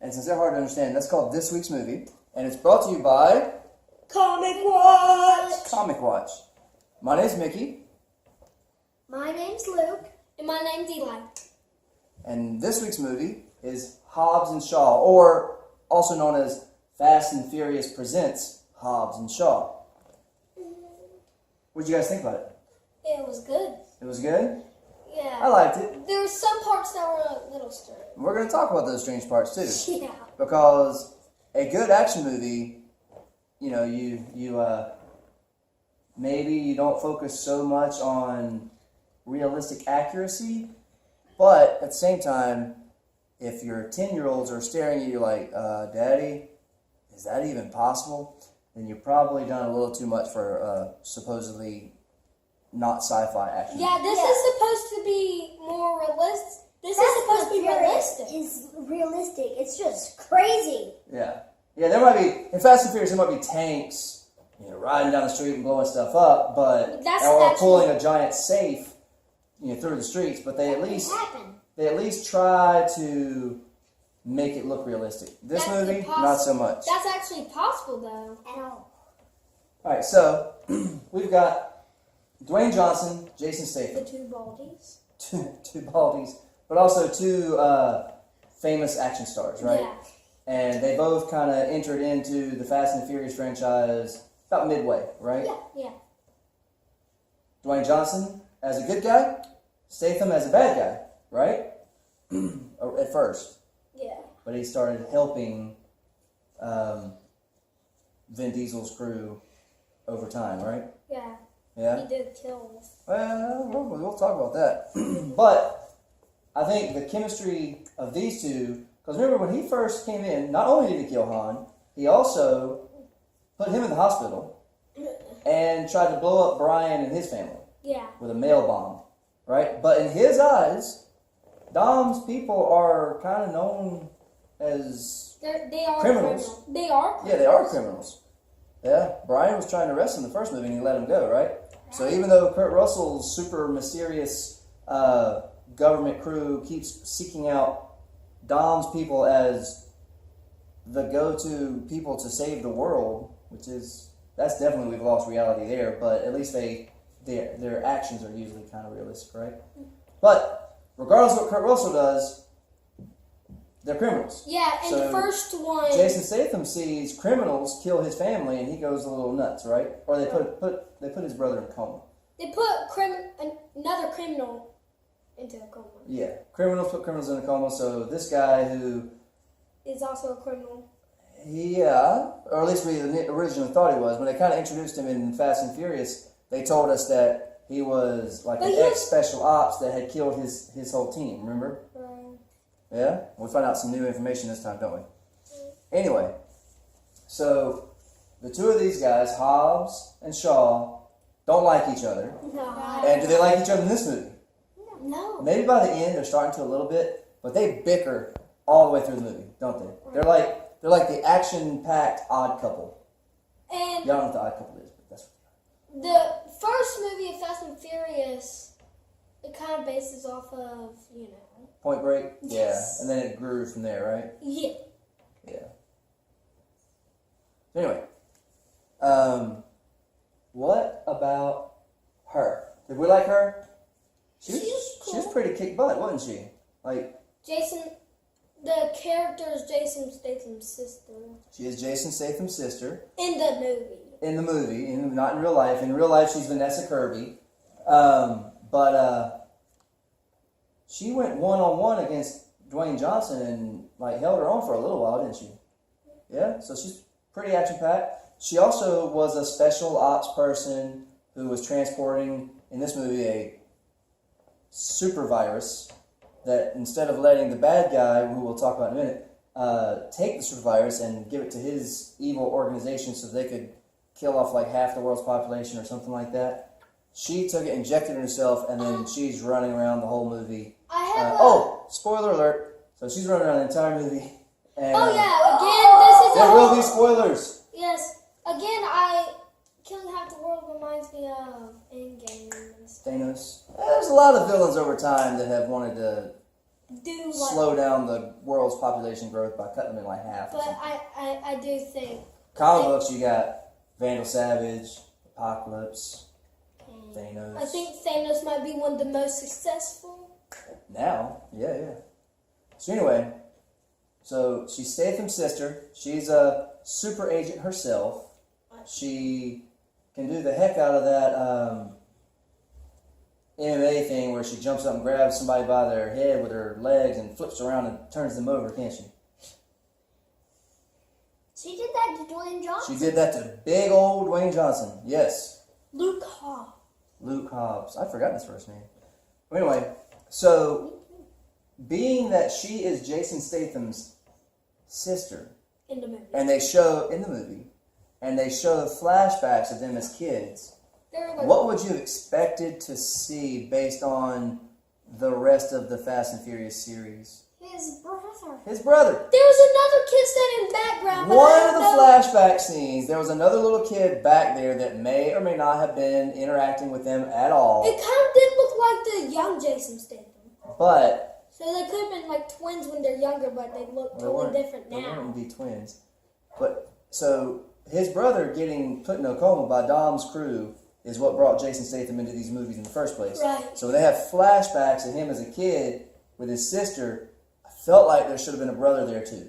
And since they're hard to understand, that's called This Week's Movie. And it's brought to you by Comic Watch. Comic Watch. My name's Mickey. My name's Luke. And my name's Eli. And this week's movie is Hobbs and Shaw, or also known as Fast and Furious Presents Hobbs and Shaw. What did you guys think about it? It was good. It was good? Yeah. I liked it. There were some parts that were a little strange. We're going to talk about those strange parts too. Yeah. Because a good action movie, you know, maybe you don't focus so much on realistic accuracy, but at the same time, if your 10-year-olds are staring at you like, Daddy, is that even possible? Then you've probably done a little too much for supposedly not sci-fi action. Yeah, this is supposed to be more realistic. This is supposed to be realistic. It's realistic. It's just crazy. Yeah. Yeah, there might be, in Fast and Furious, there might be tanks, riding down the street and blowing stuff up, but or pulling a giant safe, through the streets, but they at least try to make it look realistic. This movie, not so much. That's actually possible, though. At all. All right, so we've got Dwayne Johnson, Jason Statham. The two baldies. Two baldies, but also two famous action stars, right? Yeah. And they both kind of entered into the Fast and Furious franchise about midway, right? Yeah. Dwayne Johnson as a good guy, Statham as a bad guy, right? At first. Yeah. But he started helping Vin Diesel's crew over time, right? Yeah. Yeah? He did kill us. Well, we'll talk about that. But I think the chemistry of these two, because remember when he first came in, not only did he kill Han, he also put him in the hospital and tried to blow up Brian and his family. Yeah. With a mail bomb, right? But in his eyes, Dom's people are kind of known as They are criminals. They are? Yeah, they are criminals. Yeah, Brian was trying to arrest him in the first movie and he let him go, right? So even though Kurt Russell's super mysterious government crew keeps seeking out Dom's people as the go-to people to save the world, that's definitely, we've lost reality there, but at least their actions are usually kind of realistic, right? But regardless of what Kurt Russell does, they're criminals. Yeah, and So the first one... Jason Statham sees criminals kill his family, and he goes a little nuts, right? Or they put his brother in a coma. They put another criminal into a coma. Yeah, criminals put criminals in a coma. So this guy who is also a criminal. Yeah, or at least we originally thought he was. When they kind of introduced him in Fast and Furious, they told us that he was like an ex-special ops that had killed his whole team, remember? Yeah? We find out some new information this time, don't we? Anyway, so the two of these guys, Hobbs and Shaw, don't like each other. No. And do they like each other in this movie? No. Maybe by the end they're starting to a little bit, but they bicker all the way through the movie, don't they? They're like the action-packed odd couple. And Y'all don't know what the odd couple is, but that's what the first movie of Fast and Furious, it kind of bases off of, Point Break? Yes. Yeah. And then it grew from there, right? Yeah. Yeah. Anyway, what about her? Did we like her? She was pretty kick butt, wasn't she? Like the character is Jason Statham's sister. She is Jason Statham's sister. In the movie. In the movie, not in real life. In real life, she's Vanessa Kirby. But she went one-on-one against Dwayne Johnson and held her own for a little while, didn't she? Yeah, so she's pretty action-packed. She also was a special ops person who was transporting, in this movie, a super virus that instead of letting the bad guy, who we'll talk about in a minute, take the super virus and give it to his evil organization so they could kill off like half the world's population or something like that. She took it, injected it herself, and then she's running around the whole movie. Spoiler alert. So she's running around the entire movie. And, there will be spoilers. Yes. Again, killing half the world reminds me of Endgame and stuff. Thanos. There's a lot of villains over time that have wanted to do like. slow down the world's population growth by cutting them in like half. Or But something. I do think. Comic books, you got Vandal Savage, Apocalypse, Thanos. I think Thanos might be one of the most successful. Now, yeah. So anyway, so she's Statham's sister. She's a super agent herself. She can do the heck out of that MMA thing where she jumps up and grabs somebody by their head with her legs and flips around and turns them over, can't she? She did that to Dwayne Johnson. She did that to big old Dwayne Johnson. Yes. Luke Hobbs. Luke Hobbs. I forgot his first name. Anyway, so being that she is Jason Statham's sister, In the movie. and they show in the movie, and they show flashbacks of them as kids, They're like, what would you have expected to see based on the rest of the Fast and Furious series? His brother. His brother. there was another kid standing in the background. but I One of don't the know- flashback scenes, there was another little kid back there that may or may not have been interacting with them at all. It kind of did look like the young Jason Statham. But So they could have been like twins when they're younger, but they look they totally weren't, different they now. wouldn't be twins. But so his brother getting put in a coma by Dom's crew is what brought Jason Statham into these movies in the first place. Right. So when they have flashbacks of him as a kid with his sister, I felt like there should have been a brother there too.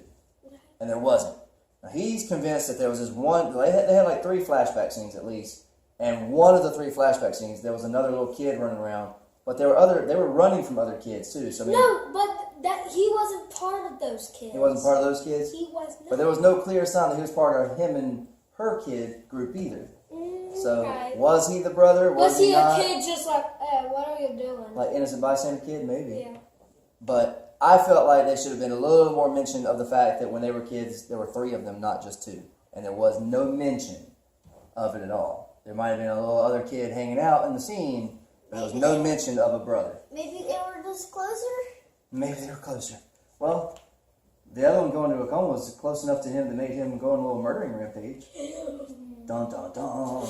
And there wasn't. Now he's convinced that there was this one, they had like 3 flashback scenes at least. And one of the 3 flashback scenes, there was another little kid running around. But they were running from other kids too. So I mean, No, but that he wasn't part of those kids. he wasn't part of those kids. He was not. But there was no clear sign that he was part of him and her kid group either. So right. was he the brother? Was he a not? kid just like, what are you doing? Like innocent bystander kid, maybe. Yeah. But I felt like there should have been a little more mention of the fact that when they were kids, there were 3 of them, not just 2. And there was no mention of it at all. There might have been a little other kid hanging out in the scene, but there was no mention of a brother. Maybe they were just closer? Maybe they were closer. Well, the other one going to a coma was close enough to him to make him go on a little murdering rampage. Dun dun dun.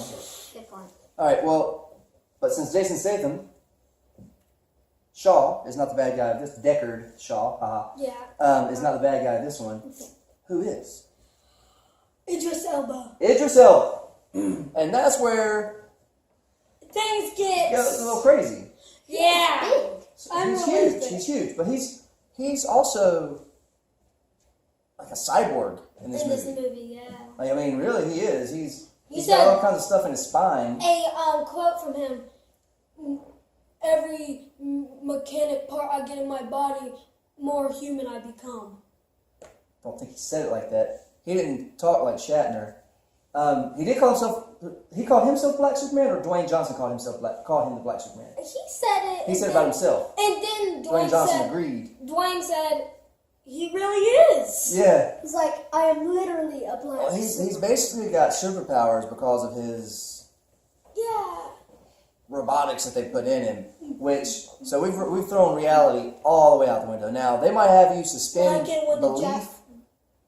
Good point. Alright, well, but since Jason Statham, Shaw is not the bad guy of this, Deckard Shaw, Yeah. is not the bad guy of this one. Who is? Idris Elba. Idris Elba. And that's where Things it get. goes a little crazy. Yeah. Big. He's huge. He's huge. But he's also like a cyborg in this In this movie. movie, yeah. Like, I mean, really, he is. He's said- got all kinds of stuff in his spine. A quote from him: "Every mechanic part I get in my body, more human I become." Don't think he said it like that. He didn't talk like Shatner. He did call himself. He called himself Black Superman, or Dwayne Johnson called him the Black Superman. He said it. He and said it then- about himself. And then Dwayne Johnson said, agreed. Dwayne said, "He really is." Yeah. He's like, I am literally a black. Well, he's basically got superpowers because of his Yeah. robotics that they put in him. Which so we've thrown reality all the way out the window. Now they might have you suspend Like it when the belief.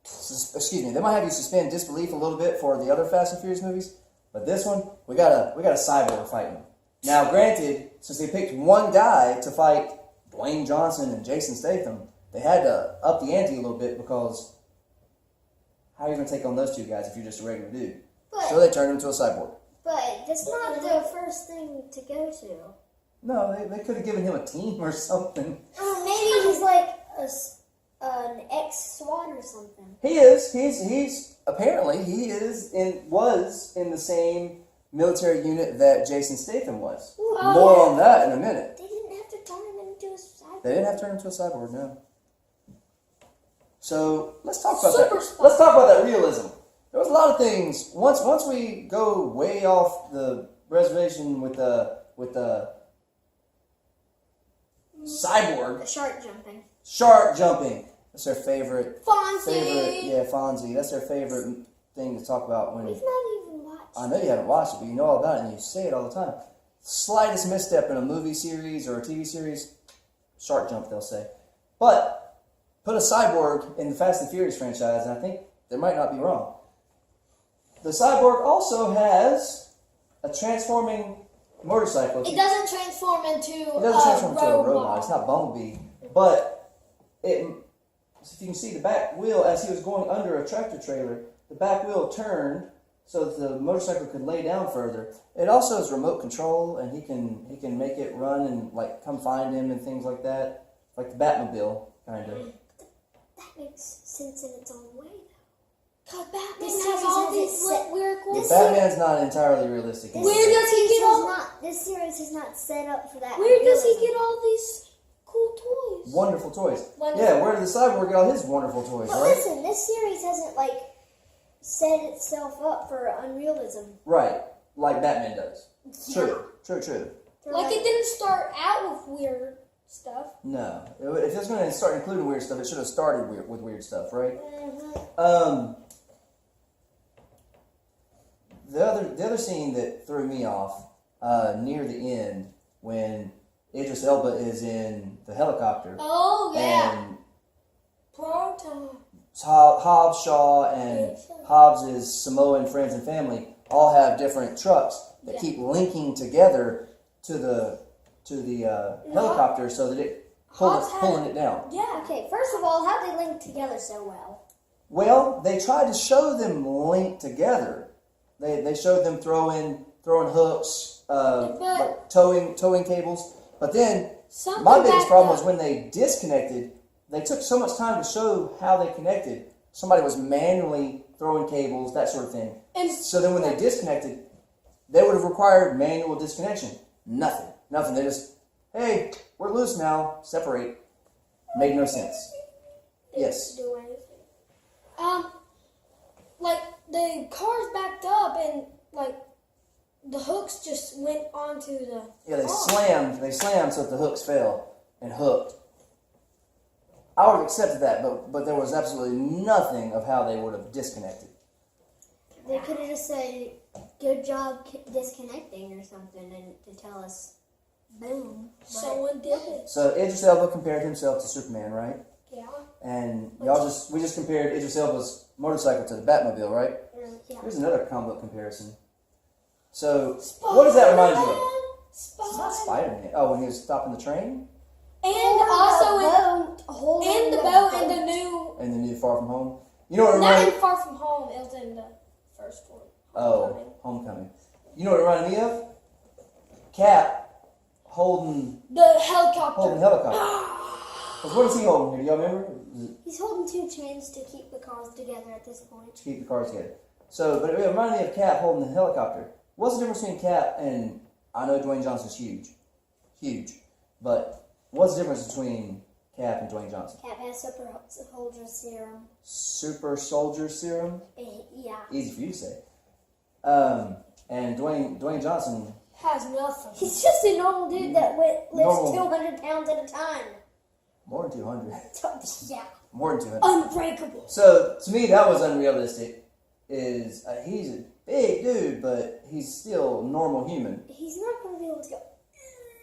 Excuse me. They might have you suspend disbelief a little bit for the other Fast and Furious movies, but this one we got a cyborg fighting him. Now, granted, since they picked one guy to fight Dwayne Johnson and Jason Statham, they had to up the ante a little bit because how are you going to take on those 2 guys if you're just a regular dude? But, So they turned him into a cyborg. but that's not the first thing to go to. No, they could have given him a team or something. Maybe he's like an ex-SWAT or something. He is. He's apparently was in the same military unit that Jason Statham was. More on that in a minute. They didn't have to turn him into a cyborg. They didn't have to turn him into a cyborg, no. So let's talk about Super that. spy. Let's talk about that realism. There was a lot of things. Once we go way off the reservation with the cyborg The shark jumping. shark jumping. That's their favorite. Fonzie. Yeah, Fonzie. That's their favorite thing to talk about when. We've not even watched. I know you haven't watched it, but you know all about it, and you say it all the time. Slightest misstep in a movie series or a TV series, shark jump, they'll say. But put a cyborg in the Fast and Furious franchise, and I think they might not be wrong. The cyborg also has a transforming motorcycle. It doesn't transform into It doesn't transform into a robot. It's not Bumblebee, but if you can see the back wheel, as he was going under a tractor trailer, the back wheel turned so that the motorcycle could lay down further. It also is remote control, and he can make it run and like come find him and things like that, like the Batmobile kind of. That makes sense in its own way. Cause Batman This has series all hasn't these set- weird The cool. Batman's not entirely realistic. This Where does he get all? This series is not set up for that. Where does he realism. get all these cool toys? Wonderful toys. Wonderful. Yeah, where did the Cyborg get all his wonderful toys, But right? listen, this series hasn't like set itself up for unrealism. Right, like Batman does. True. For, Like it didn't start out with weird stuff. No, if it was going to start including weird stuff, it should have started with weird stuff, right? Mhm. The other scene that threw me off near the end when Idris Elba is in the helicopter Oh yeah. and Prime time. Hobbs, Shaw, and Hobbs' Samoan friends and family all have different trucks that Yeah. keep linking together to the helicopter so that it Hobbs had- pulling it down. Yeah. Okay, first of all, how they link together so well? Well, they tried to show them linked together. They showed them throwing hooks, like towing cables. But then Something my biggest backed problem up. was when they disconnected. They took so much time to show how they connected. Somebody was manually throwing cables, that sort of thing. And So then when they disconnected, they would have required manual disconnection. Nothing. They just, hey, we're loose now. Separate. Made no sense. Yes. do anything. Like the cars backed up and like the hooks just went onto the. Yeah, they car. slammed. They slammed so that the hooks fell and hooked. I would have accepted that, but there was absolutely nothing of how they would have disconnected. They could have just said, "Good job disconnecting" or something, and to tell us, "Boom." But Someone did it. So Idris Elba compared himself to Superman, right? Yeah. And we just compared Idris Elba's motorcycle to the Batmobile, right? yeah. Here's another comic book comparison. So what does that remind you of? It's not Spider-Man. Spider-Man. Oh, when he was stopping the train And also in holding the boat and the new. and the new Far From Home. You know what it Not reminded? in Far From Home. It was in the first one. Oh, Homecoming. You know what it reminded me of? Cap holding The helicopter. the helicopter. 'Cause what is he holding here? Do y'all remember? He's holding two chains to keep the cars together at this point. To keep the cars together. So, but it reminded me of Cap holding the helicopter. What's the difference between Cap and, I know Dwayne Johnson's huge, but what's the difference between Cap and Dwayne Johnson? Cap has super soldier serum. Super soldier serum? Yeah. Easy for you to say. And Dwayne Johnson, Has nothing. He's just a normal dude that lifts Normal. 200 pounds at a time. more than 200. Yeah. More than 200. Unbreakable. So, to me, that was unrealistic. He's a big dude, but he's still a normal human. He's not going to be able to go.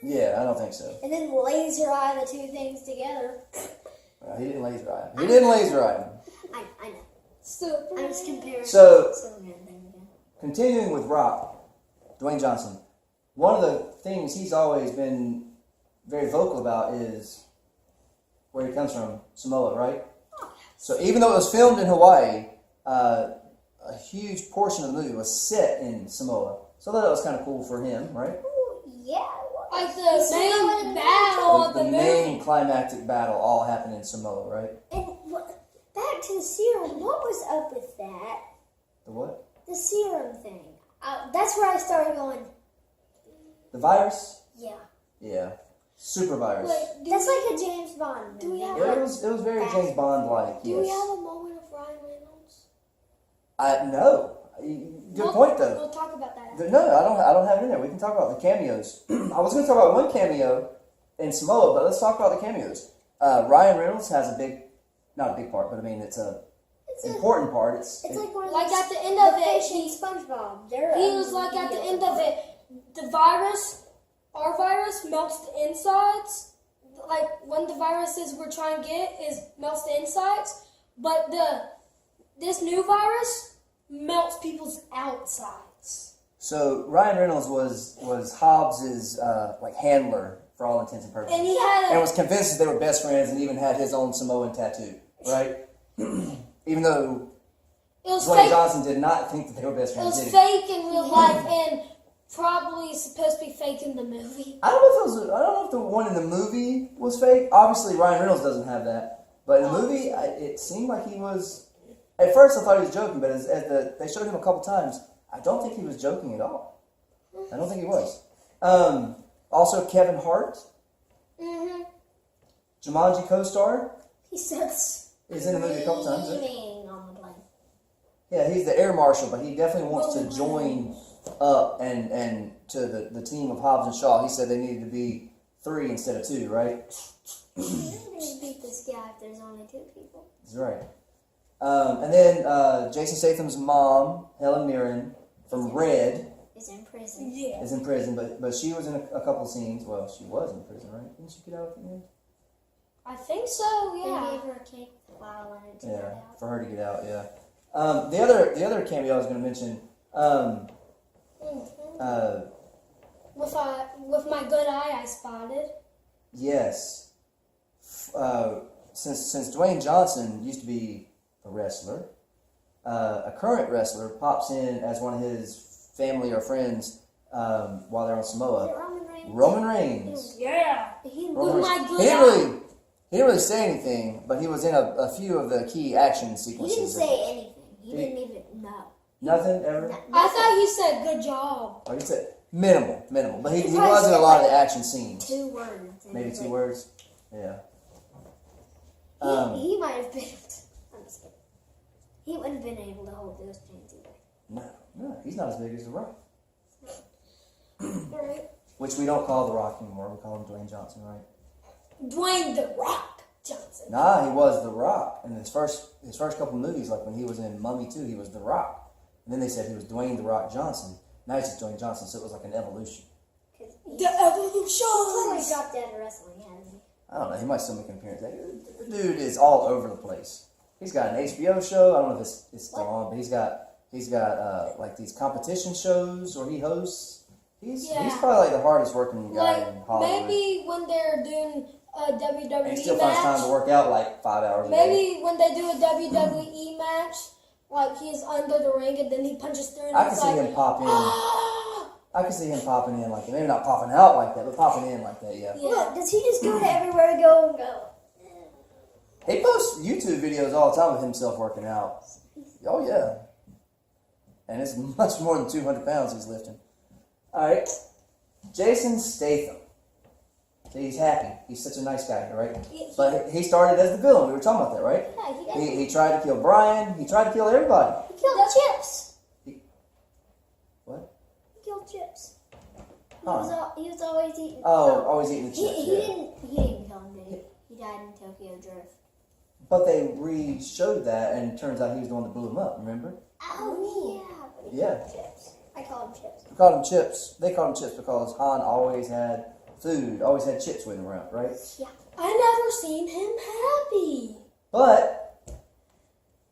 Yeah, I don't think so. And then laser eye the two things together. He didn't laser eye him. He didn't laser eye him. I know. Super. I'm just comparing So- the Superman thing again. Continuing with Rock, Dwayne Johnson, one of the things he's always been very vocal about is where he comes from, Samoa, right? So even though it was filmed in Hawaii, a huge portion of the movie was set in Samoa. So I thought that was kind of cool for him, right? Ooh, yeah. Like the He's main not battle of The the main movie. climactic battle all happened in Samoa, right? And back to the serum. What was up with that? The what? The serum thing. That's where I started going, The virus? yeah. Yeah. Super virus. Wait, That's like a James Bond movie. Do we have It was very James Bond-like, Do we yes. have a moment of Ryan Reynolds? No. Good point, though. We'll talk about that. No, I don't have it in there. We can talk about the cameos. I was going to talk about one cameo in Samoa, but let's talk about the cameos. Ryan Reynolds has not a big part, but I mean it's a important part. It's like one of Like those at the end of the it, fish in SpongeBob. They're he was like at the end of it, the virus, our virus melts the insides. Like one of the viruses we're trying to get melts the insides, but this new virus melts people's outsides. So Ryan Reynolds was Hobbs's like handler for all intents and purposes. And he had And was convinced that they were best friends and even had his own Samoan tattoo, right? Even though it was Dwayne fake. Johnson did not think that they were best It friends, was did he? fake in real life and probably supposed to be fake in the movie. I don't know if the one in the movie was fake. Obviously, Ryan Reynolds doesn't have that. But in the movie, it seemed like he was... At first, I thought he was joking, but they showed him a couple times, I don't think he was joking at all. I don't think he was. Also, Kevin Hart, Mm-hmm. Jumanji co-star, He says is in the movie a couple times. Right? screaming on the plane. Yeah, he's the air marshal, but he definitely wants to join up and to the team of Hobbs and Shaw. He said they needed to be 3 instead of 2, right? You're gonna beat this guy if there's only 2 people. That's right. And then Jason Statham's mom, Helen Mirren, from Red, Is in prison. Yeah. is in prison, but she was in a couple of scenes. Well, she was in prison, right? Didn't she get out at the end? I think so, They yeah. gave her a cake with a file in it to get Yeah, out. for her to get out. Yeah. The other cameo I was going to mention. With my good eye, I spotted. Yes. Since Dwayne Johnson used to be a wrestler, a current wrestler pops in as one of his family or friends while they're on Is it Samoa. Roman Reigns? Roman Reigns. Yeah. He Roman With my Reigns. good He eye. didn't really say anything, but he was in a few of the key action sequences. didn't say anything. He He- didn't even know. Nothing ever. I thought he said good job. Like I said, minimal, but he He was in a said lot of the like action scenes. 2 words. and Maybe he 2 was words. Yeah. like- He might have been. I'm just kidding. He wouldn't have been able to hold those chains either. No, he's not as big as The Rock. Right. Which we don't call The Rock anymore. We call him Dwayne Johnson, right? Dwayne the Rock Johnson. Nah, he was The Rock in his first couple movies. Like when he was in Mummy 2, he was The Rock, and then they said he was Dwayne The Rock Johnson. Now he's just Dwayne Johnson, so it was like an evolution. Because The he's probably evolution. dropped out of wrestling, hasn't he? I don't know. He might still make an appearance. The dude is all over the place. He's got an HBO show. I don't know if it's still on, but he's got like these competition shows where he hosts. He's probably like the hardest working guy Like in Hollywood. maybe when they're doing a And he WWE still finds time to match. work out like 5 hours a day. Maybe when they do a WWE match, like he's under the ring and then he punches through and I can it's see like, him pop in. ah! I can see him popping in like that. Maybe not popping out like that, but popping in like that, yeah. Look, does he just go to everywhere and go? He posts YouTube videos all the time of himself working out. Oh, yeah. And it's much more than 200 pounds he's lifting. All right. Jason Statham. See, he's happy. He's such a nice guy, right? But he started as the villain. We were talking about that, right? Yeah, he does. He tried to kill Brian. He tried to kill everybody. He killed Chips. What? He killed Chips. Huh. He was always eating. Oh, always eating the He, chips. he yeah. didn't kill him, did he? He died in Tokyo Drift. But they re-showed that, and it turns out he was the one that blew him up, remember? Oh, yeah. But he Yeah. killed Chips. I call him Chips. We called him Chips. They called him Chips because Han always had food, always had chips with him around, right? Yeah. I never seen him happy. But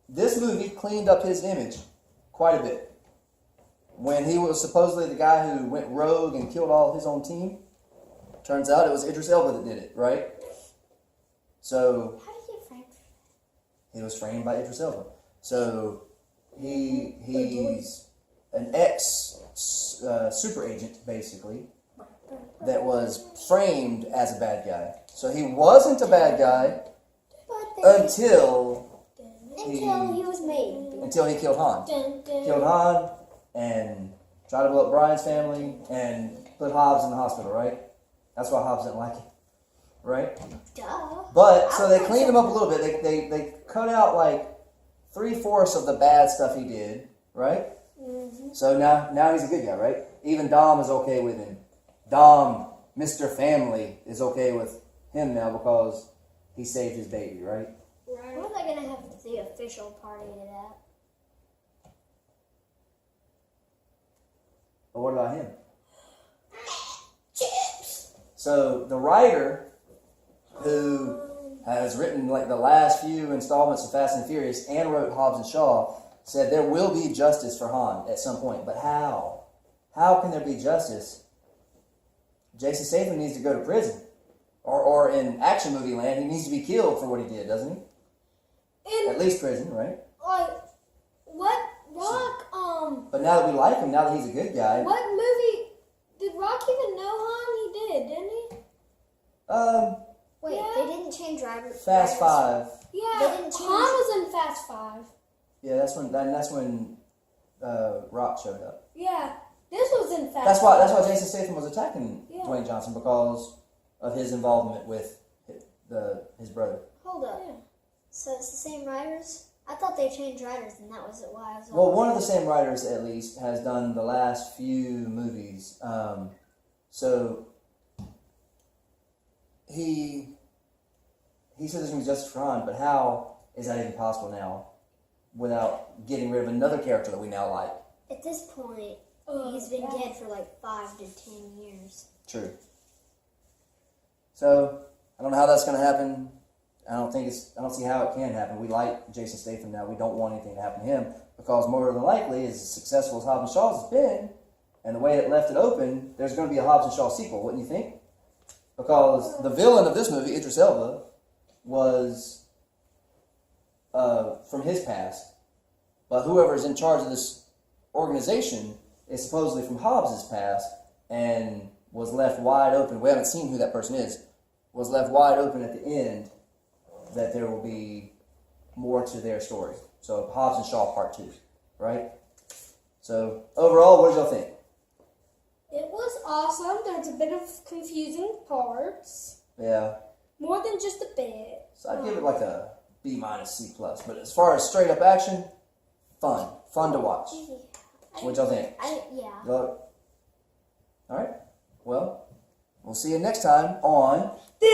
this movie cleaned up his image quite a bit. When he was supposedly the guy who went rogue and killed all his own team, turns out it was Idris Elba that did it, right? So How did he get framed? he was framed by Idris Elba. So he's an super agent, basically, that was framed as a bad guy. So he wasn't a bad guy But then, until until he was made. he killed Han. Dun, dun. Killed Han and tried to blow up Brian's family and put Hobbs in the hospital, right? That's why Hobbs didn't like it, right? Duh. But so they cleaned him up a little bit. They cut out like 3/4 of the bad stuff he did, right? Mm-hmm. So now he's a good guy, right? Even Dom is okay with him. Dom, Mr. Family, is okay with him now because he saved his baby, right? Right. When are they gonna have the official party to that? But what about him? Chips. So the writer who has written like the last few installments of Fast and Furious and wrote Hobbs and Shaw said there will be justice for Han at some point. But how? How can there be justice? Jason Statham needs to go to prison. or in action movie land, he needs to be killed for what he did, doesn't he? And At least prison, right? like, what Rock? But now that we like him, now that he's a good guy, What movie did Rock even know Han? He did, didn't he? Wait, Yeah. they didn't change driver. Fast drivers. 5. Yeah, They didn't Han change- was in Fast 5. Yeah, that's when Rock showed up. Yeah, this was in Fast. That's why Jason Statham was attacking Yeah. Dwayne Johnson, because of his involvement with his brother. Hold up. Yeah. So it's the same writers? I thought they changed writers, and that was why I was. Well, one of the same writers, at least, has done the last few movies. So he said this was just for fun, but how is that even possible now, without getting rid of another character that we now like? At this point, he's been dead for like 5 to 10 years. True. So I don't know how that's going to happen. I don't see how it can happen. We like Jason Statham now. We don't want anything to happen to him, because more than likely, as successful as Hobbs and Shaw's has been, and the way it left it open, there's going to be a Hobbs and Shaw sequel, wouldn't you think? Because the villain of this movie, Idris Elba, was from his past, but whoever is in charge of this organization is supposedly from Hobbs' past, and was left wide open. We haven't seen who that person is. Was left wide open at the end, that there will be more to their story. So Hobbs and Shaw Part 2, right? So overall, what did y'all think? It was awesome. There's a bit of confusing parts. Yeah. More than just a bit. So I'd give it like a B- C+. But as far as straight up action, fun to watch. What y'all think? Yeah. All right. Well, we'll see you next time on The